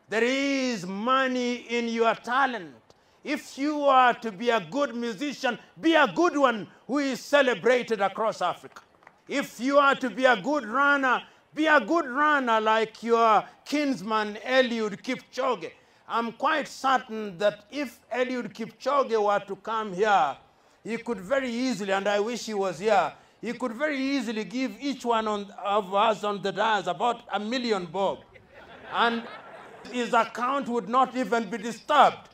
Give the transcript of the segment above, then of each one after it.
There is money in your talent. If you are to be a good musician, be a good one who is celebrated across Africa. If you are to be a good runner, be a good runner like your kinsman Eliud Kipchoge. I'm quite certain that if Eliud Kipchoge were to come here, he could very easily, and I wish he was here, he could very easily give each one of us on the dais about $1 million bob. And his account would not even be disturbed.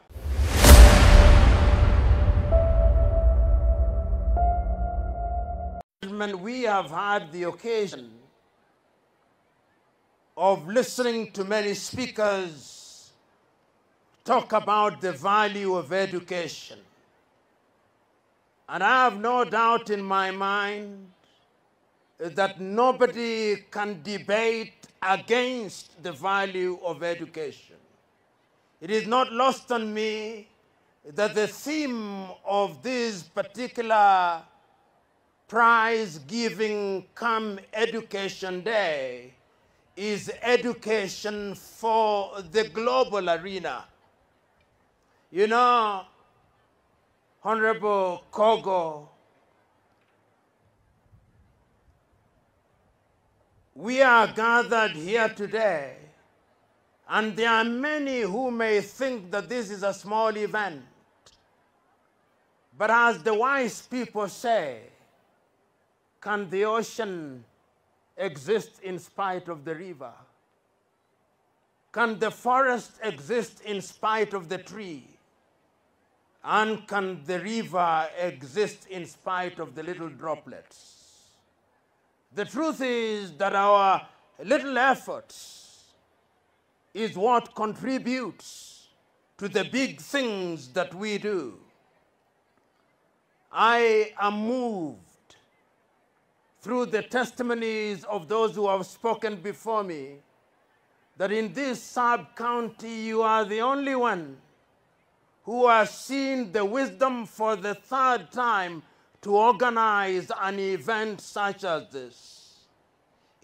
We have had the occasion of listening to many speakers talk about the value of education. And I have no doubt in my mind that nobody can debate against the value of education. It is not lost on me that the theme of this particular prize-giving come Education Day is education for the global arena. You know, Honorable Kogo, we are gathered here today, and there are many who may think that this is a small event. But as the wise people say, can the ocean exist in spite of the river? Can the forest exist in spite of the tree? And can the river exist in spite of the little droplets? The truth is that our little efforts is what contributes to the big things that we do. I am moved through the testimonies of those who have spoken before me that in this sub-county you are the only one who has seen the wisdom for the third time to organize an event such as this.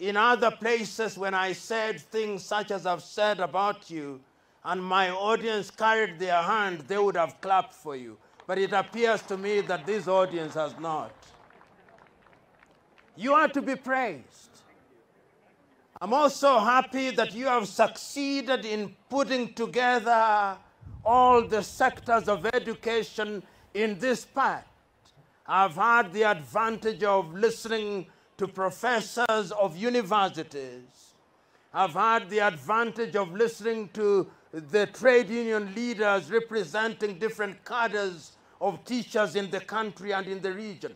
In other places, when I said things such as I've said about you, and my audience carried their hand, they would have clapped for you. But it appears to me that this audience has not. You are to be praised. I'm also happy that you have succeeded in putting together all the sectors of education in this part. I've had the advantage of listening to professors of universities. I've had the advantage of listening to the trade union leaders representing different cadres of teachers in the country and in the region.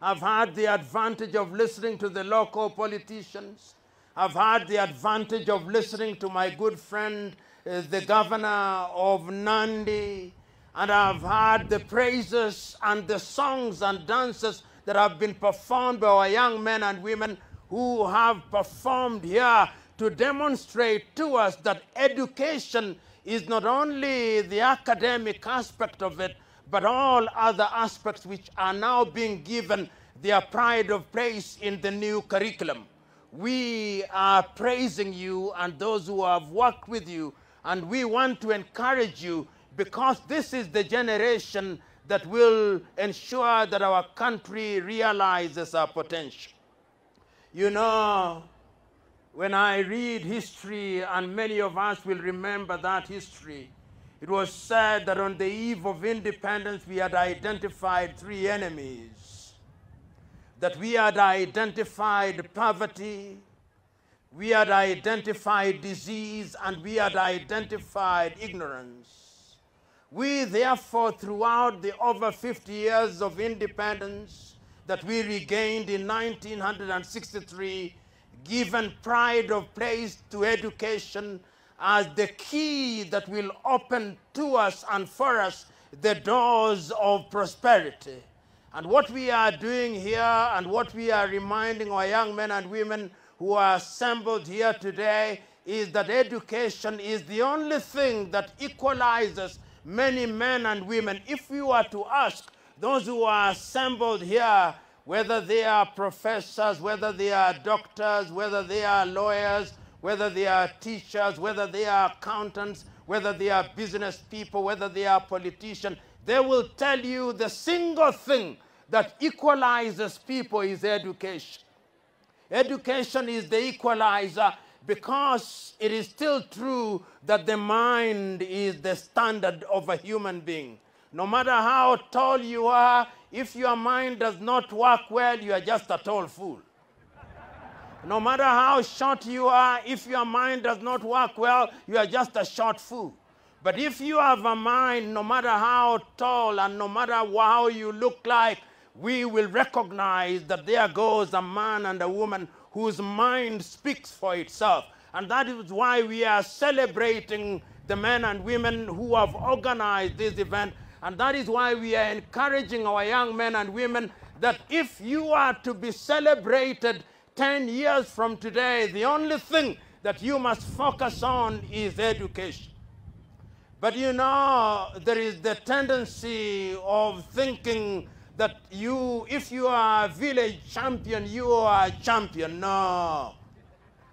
I've had the advantage of listening to the local politicians. I've had the advantage of listening to my good friend, the governor of Nandi, and I've heard the praises and the songs and dances that have been performed by our young men and women who have performed here to demonstrate to us that education is not only the academic aspect of it, but all other aspects which are now being given their pride of place in the new curriculum. We are praising you and those who have worked with you, and we want to encourage you because this is the generation that will ensure that our country realizes our potential. You know, when I read history, and many of us will remember that history, it was said that on the eve of independence we had identified three enemies. That we had identified poverty, we had identified disease, and we had identified ignorance. We therefore, throughout the over 50 years of independence that we regained in 1963, given pride of place to education as the key that will open to us and for us the doors of prosperity. And what we are doing here and what we are reminding our young men and women who are assembled here today is that education is the only thing that equalizes many men and women. If we were to ask those who are assembled here, whether they are professors, whether they are doctors, whether they are lawyers, whether they are teachers, whether they are accountants, whether they are business people, whether they are politicians, they will tell you the single thing that equalizes people is education. Education is the equalizer, because it is still true that the mind is the standard of a human being. No matter how tall you are, if your mind does not work well, you are just a tall fool. No matter how short you are, if your mind does not work well, you are just a short fool. But if you have a mind, no matter how tall and no matter how you look like, we will recognize that there goes a man and a woman whose mind speaks for itself. And that is why we are celebrating the men and women who have organized this event. And that is why we are encouraging our young men and women that if you are to be celebrated 10 years from today, the only thing that you must focus on is education. But you know, there is the tendency of thinking that if you are a village champion, you are a champion. No.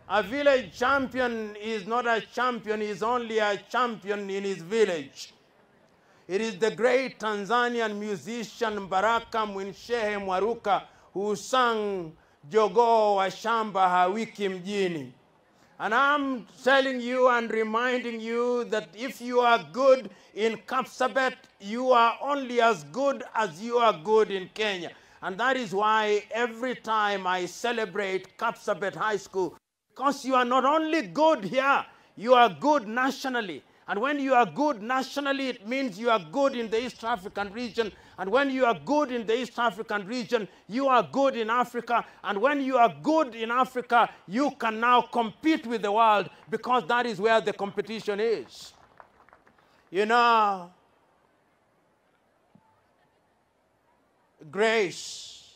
A village champion is not a champion, he is only a champion in his village. It is the great Tanzanian musician Baraka Mwinshehe Mwaruka who sang Jogoo wa shamba hawiki mjini. And I'm telling you and reminding you that if you are good in Kapsabet, you are only as good as you are good in Kenya. And that is why every time I celebrate Kapsabet High School, because you are not only good here, you are good nationally. And when you are good nationally, it means you are good in the East African region. And when you are good in the East African region, you are good in Africa. And when you are good in Africa, you can now compete with the world, because that is where the competition is. You know, Grace,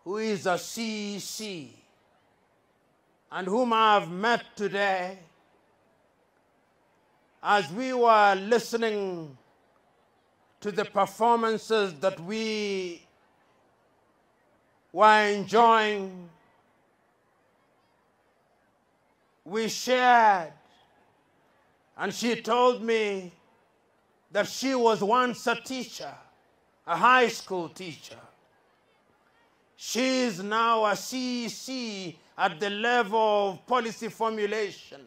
who is a CEC, and whom I have met today, as we were listening to the performances that we were enjoying, we shared, and she told me that she was once a teacher, a high school teacher. She is now a CEC at the level of policy formulation.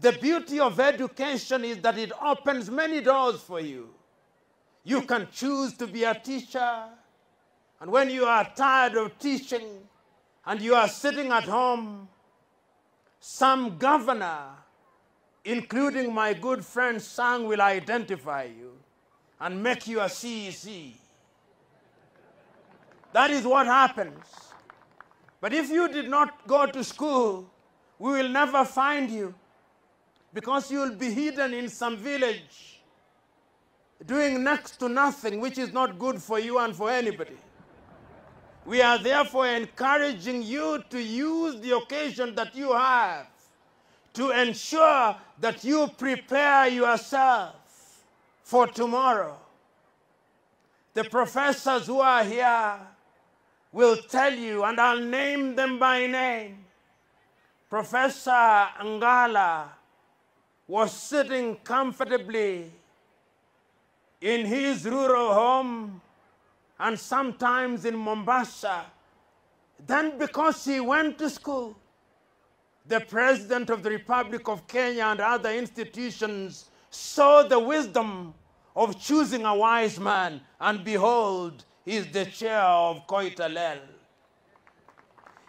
The beauty of education is that it opens many doors for you. You can choose to be a teacher, and when you are tired of teaching and you are sitting at home, some governor, including my good friend Sang, will identify you and make you a CEC. That is what happens. But if you did not go to school, we will never find you, because you will be hidden in some village doing next to nothing, which is not good for you and for anybody. We are therefore encouraging you to use the occasion that you have to ensure that you prepare yourself for tomorrow. The professors who are here will tell you, and I'll name them by name. Professor Ngala was sitting comfortably in his rural home and sometimes in Mombasa. Then, because he went to school, the President of the Republic of Kenya and other institutions saw the wisdom of choosing a wise man, and behold, he is the chair of Koitalel.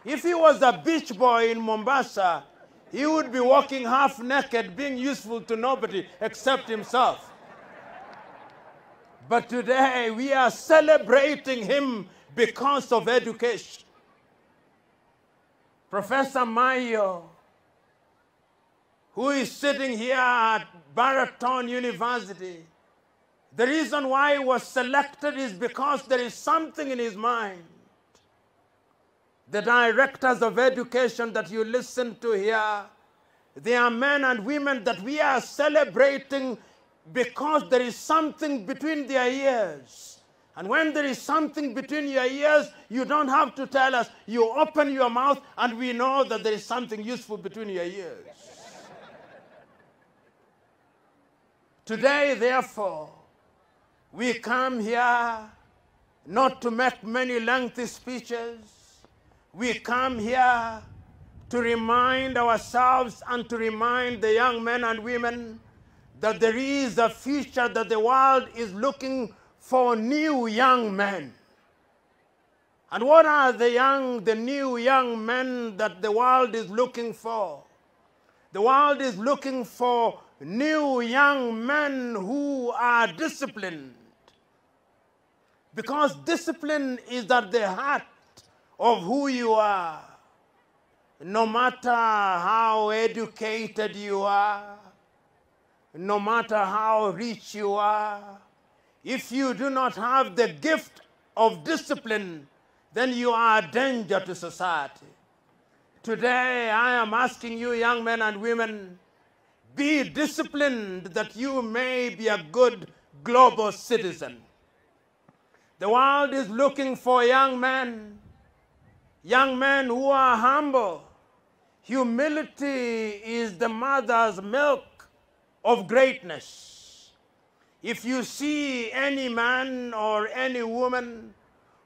If he was a beach boy in Mombasa, he would be walking half naked, being useful to nobody except himself. But today we are celebrating him because of education. Professor Mayo, who is sitting here at Baraton University, the reason why he was selected is because there is something in his mind. The directors of education that you listen to here, they are men and women that we are celebrating because there is something between their ears. And when there is something between your ears, you don't have to tell us. You open your mouth and we know that there is something useful between your ears. Today, therefore, we come here not to make many lengthy speeches. We come here to remind ourselves and to remind the young men and women that there is a future, that the world is looking for new young men. And what are the new young men that the world is looking for? The world is looking for new young men who are disciplined. Because discipline is at the heart of who you are. No matter how educated you are, no matter how rich you are, if you do not have the gift of discipline, then you are a danger to society. Today, I am asking you, young men and women, be disciplined that you may be a good global citizen. The world is looking for young men who are humble. Humility is the mother's milk of greatness. If you see any man or any woman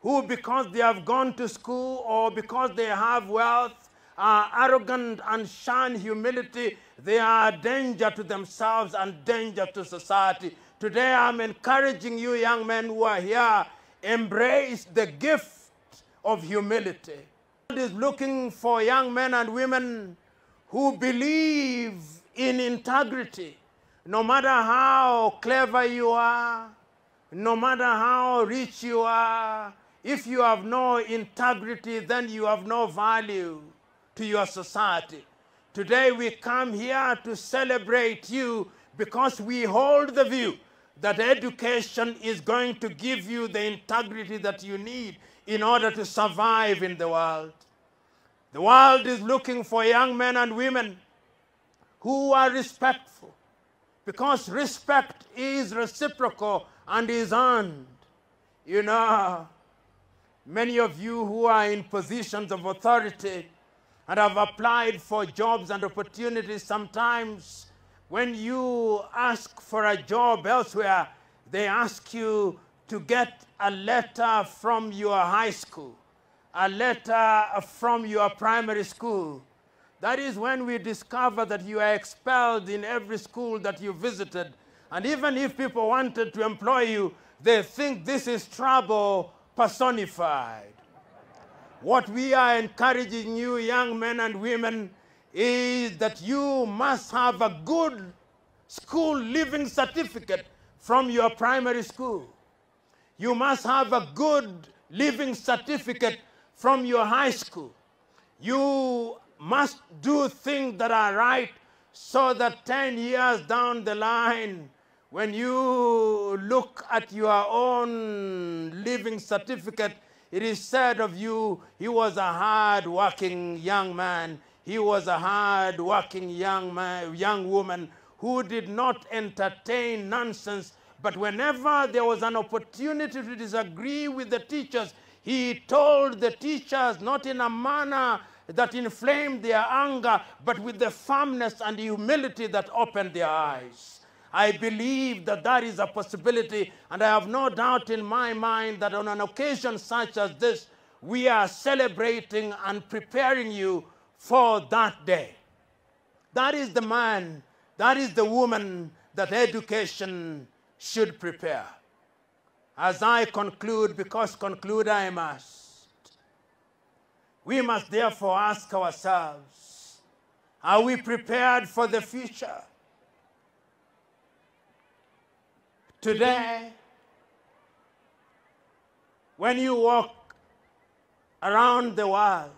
who, because they have gone to school or because they have wealth, are arrogant and shun humility, they are a danger to themselves and danger to society. Today I'm encouraging you young men who are here, embrace the gift of humility. God is looking for young men and women who believe in integrity. No matter how clever you are, no matter how rich you are, if you have no integrity, then you have no value to your society. Today we come here to celebrate you because we hold the view that education is going to give you the integrity that you need in order to survive in the world. The world is looking for young men and women who are respectful, because respect is reciprocal and is earned. You know, many of you who are in positions of authority and have applied for jobs and opportunities, sometimes when you ask for a job elsewhere, they ask you to get a letter from your high school, a letter from your primary school. That is when we discover that you are expelled in every school that you visited. And even if people wanted to employ you, they think this is trouble personified. What we are encouraging you, young men and women, is that you must have a good school living certificate from your primary school. You must have a good living certificate from your high school. You must do things that are right so that 10 years down the line, when you look at your own living certificate, it is said of you, he was a hard-working young man. He was a hard-working young woman who did not entertain nonsense. But whenever there was an opportunity to disagree with the teachers, he told the teachers not in a manner that inflamed their anger, but with the firmness and humility that opened their eyes. I believe that that is a possibility, and I have no doubt in my mind that on an occasion such as this, we are celebrating and preparing you for that day. That is the man, that is the woman that education should prepare. As I conclude, because conclude I must, we must therefore ask ourselves, are we prepared for the future? Today, when you walk around the world,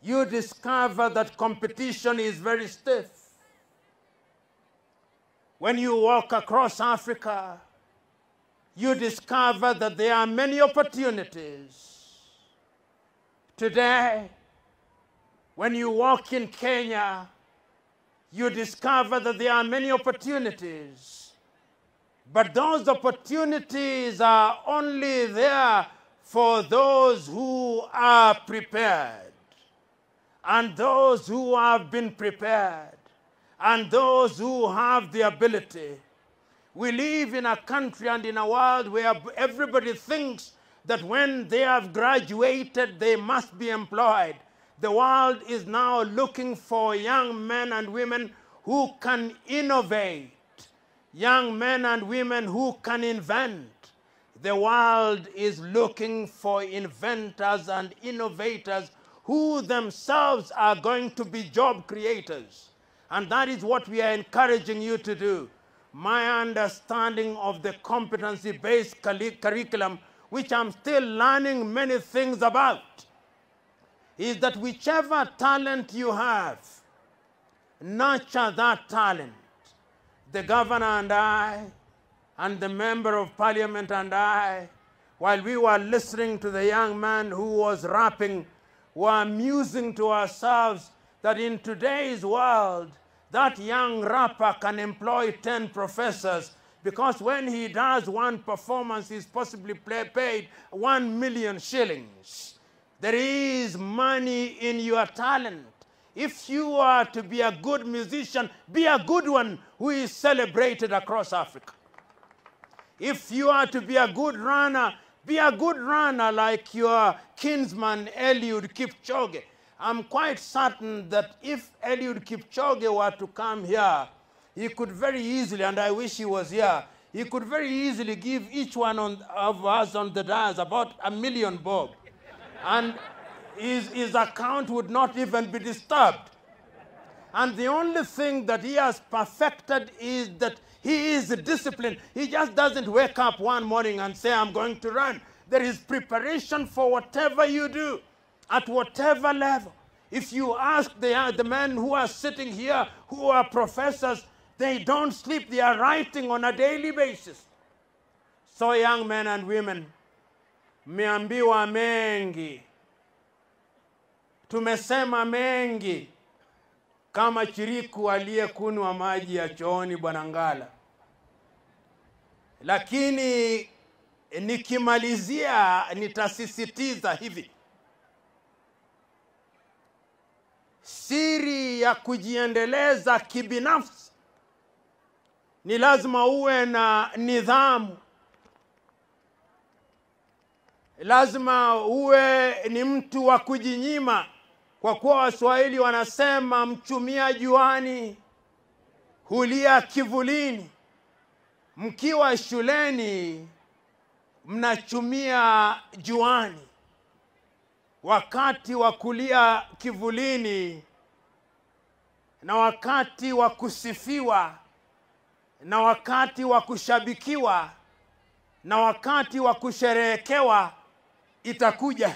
you discover that competition is very stiff. When you walk across Africa, you discover that there are many opportunities. Today, when you walk in Kenya, you discover that there are many opportunities. But those opportunities are only there for those who are prepared, and those who have been prepared, and those who have the ability. We live in a country and in a world where everybody thinks that when they have graduated, they must be employed. The world is now looking for young men and women who can innovate, young men and women who can invent. The world is looking for inventors and innovators who themselves are going to be job creators. And that is what we are encouraging you to do. My understanding of the competency-based curriculum, which I'm still learning many things about, is that whichever talent you have, nurture that talent. The governor and I, and the member of parliament and I, while we were listening to the young man who was rapping, were musing to ourselves that in today's world, that young rapper can employ 10 professors, because when he does one performance, he's possibly paid 1 million shillings. There is money in your talent. If you are to be a good musician, be a good one who is celebrated across Africa. If you are to be a good runner, be a good runner like your kinsman Eliud Kipchoge. I'm quite certain that if Eliud Kipchoge were to come here, he could very easily, and I wish he was here, he could very easily give each one of us on the dais about $1 million bob. And his account would not even be disturbed. And the only thing that he has perfected is that he is disciplined. He just doesn't wake up one morning and say, I'm going to run. There is preparation for whatever you do, at whatever level. If you ask the men who are sitting here, who are professors, they don't sleep. They are writing on a daily basis. So young men and women, mmeambiwa mengi, tumesema mengi, kama chiriku aliyekunywa maji ya chooni Bwana Ngala. Lakini nikimalizia nitasisitiza hivi. Siri ya kujiendeleza kibinafsi ni lazima uwe na nidhamu. Lazima uwe ni mtu wa kujinyima, kwa kuwa Waswahili wanasema mchumia juani hulia kivulini. Mkiwa shuleni mnachumia juani. Wakati wa kulia kivulini na wakati wa kusifiwa na wakati wa kushabikiwa na wakati wa kusherehekewa itakuja.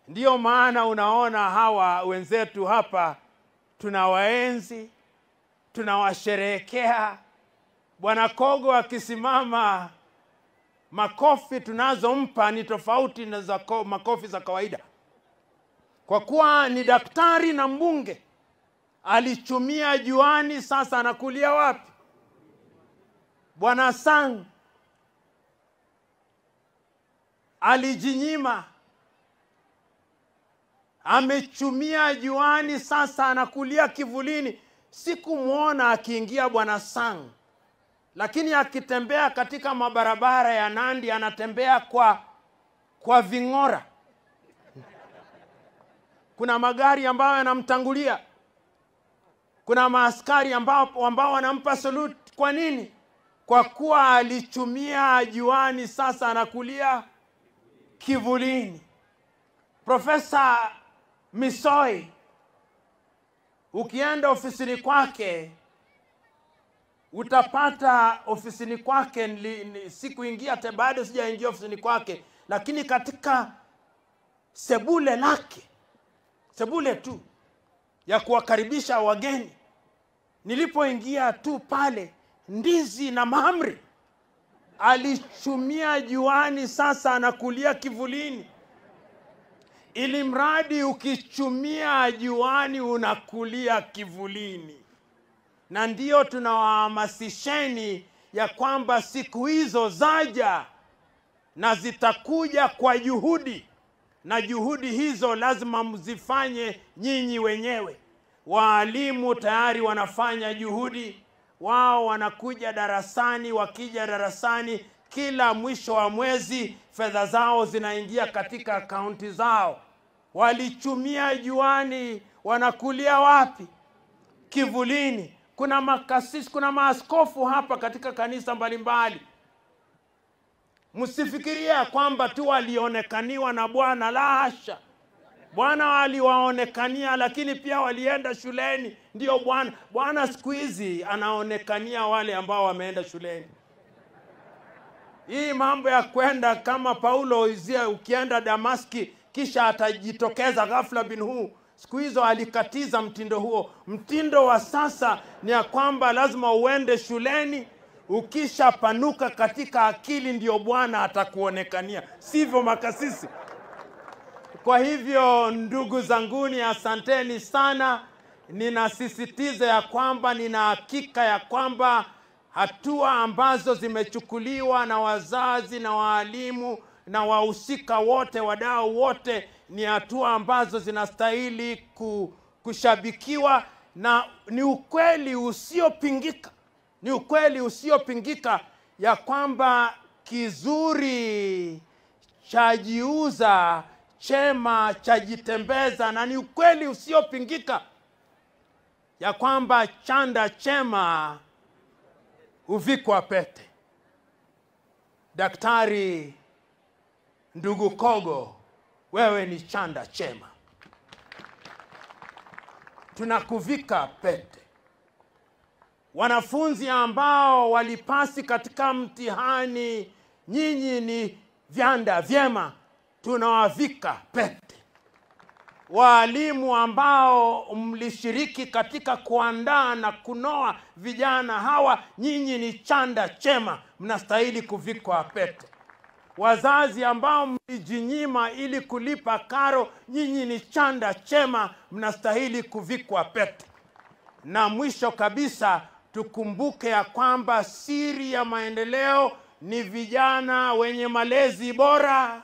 Ndiyo maana unaona hawa wenzetu hapa tunawaenzi, tunawasherehekea. Bwana Kogo akisimama, makofi tunazompa ni tofauti na makofi za kawaida. Kwa kuwa ni daktari na mbunge, alichumia juani, sasa anakulia wapi? Bwana Sang alijinyima, amechumia juani, sasa anakulia kivulini. Sikumuona akiingia Bwana Sang, lakini akitembea katika mabarabara ya Nandi anatembea kwa ving'ora. Kuna magari ambayo yanamtangulia. Kuna maaskari ambao wanampa salute. Kwa nini? Kwa kuwa alichumia juani, sasa anakulia kivulini. Profesa Misoi, ukienda ofisini kwake, utapata ofisini kwake, sikuingia bado sijaingia ofisini kwake, lakini katika sebule lake, sebule tu ya kuwakaribisha wageni, nilipoingia tu pale, ndizi na mahamri alichumia juani, sasa anakulia kivulini. Ili mradi ukichumia juani unakulia kivulini. Na ndio tunawahamasisheni ya kwamba siku hizo zaja na zitakuja kwa juhudi, na juhudi hizo lazima mzifanye nyinyi wenyewe. Waalimu tayari wanafanya juhudi, wao wanakuja darasani, wakija darasani kila mwisho wa mwezi fedha zao zinaingia katika akaunti zao. Walichumia juani, wanakulia wapi? Kivulini. Kuna makasisi, kuna maaskofu hapa katika kanisa mbalimbali. Msifikiria kwamba tu walionekaniwa na Bwana, la hasha. Bwana aliwaonekania, lakini pia walienda shuleni. Ndio Bwana siku hizi anaonekania wale ambao wameenda shuleni. Hii mambo ya kwenda kama Paulo izia, ukienda Damaski kisha atajitokeza ghafla bin huu, siku hizo alikatiza mtindo huo. Mtindo wa sasa ni ya kwamba lazima uende shuleni, ukisha panuka katika akili ndio Bwana atakuonekania, sivyo makasisi? Kwa hivyo ndugu zanguni, asanteni sana. Ninasisitiza ya kwamba nina hakika ya kwamba hatua ambazo zimechukuliwa na wazazi na waalimu na wahusika wote, wadau wote, ni hatua ambazo zinastahili kushabikiwa, na ni ukweli usiopingika. Ni ukweli usiopingika ya kwamba kizuri chajiuza, chema chajitembeza, na ni ukweli usiopingika ya kwamba chanda chema huvikwa pete. Daktari ndugu Kogo, wewe ni chanda chema, tunakuvika pete. Wanafunzi ambao walipasi katika mtihani, nyinyi ni vyanda vyema, tunawavika pete. Waalimu ambao mlishiriki katika kuandaa na kunoa vijana hawa, nyinyi ni chanda chema, mnastahili kuvikwa pete. Wazazi ambao mlijinyima ili kulipa karo, nyinyi ni chanda chema, mnastahili kuvikwa pete. Na mwisho kabisa, tukumbuke ya kwamba siri ya maendeleo ni vijana wenye malezi bora,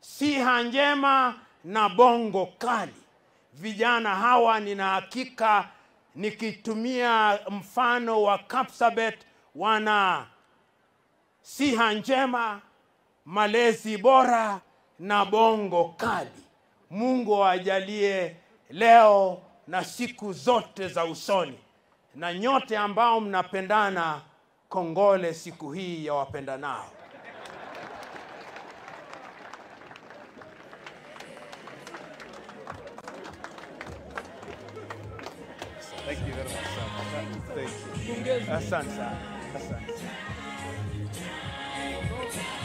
siha njema na bongo kali. Vijana hawa nina hakika, nikitumia mfano wa Kapsabet, wana siha njema, malezi bora na bongo kali. Mungu awajalie leo na siku zote za usoni. Na nyote ambao mnapendana, kongole siku hii ya wapendanao. Thank you very much. Thank you. Asante sana. Asante.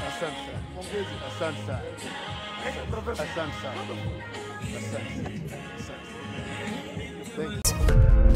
Asante. Asante sana. Asante sana. Asante. Thank you.